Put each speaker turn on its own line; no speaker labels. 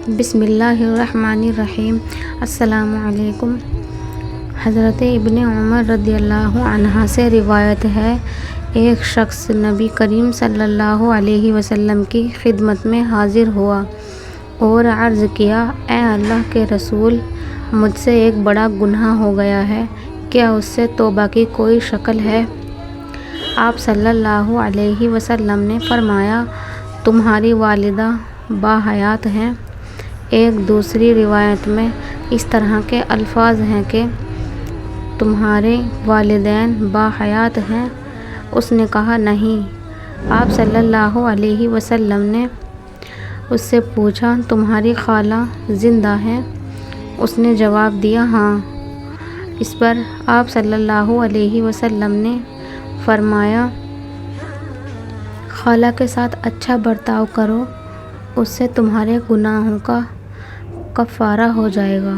بسم اللہ الرحمن الرحیم۔ السلام علیکم۔ حضرت ابن عمر رضی اللہ عنہ سے روایت ہے، ایک شخص نبی کریم صلی اللہ علیہ وسلم کی خدمت میں حاضر ہوا اور عرض کیا، اے اللہ کے رسول، مجھ سے ایک بڑا گناہ ہو گیا ہے، کیا اس سے توبہ کی کوئی شکل ہے؟ آپ صلی اللہ علیہ وسلم نے فرمایا، تمہاری والدہ باحیات ہیں۔ ایک دوسری روایت میں اس طرح کے الفاظ ہیں کہ تمہارے والدین باحیات ہیں؟ اس نے کہا، نہیں۔ آپ صلی اللہ علیہ وسلم نے اس سے پوچھا، تمہاری خالہ زندہ ہے؟ اس نے جواب دیا، ہاں۔ اس پر آپ صلی اللہ علیہ وسلم نے فرمایا، خالہ کے ساتھ اچھا برتاؤ کرو، اس سے تمہارے گناہوں کا کفارہ ہو جائے گا۔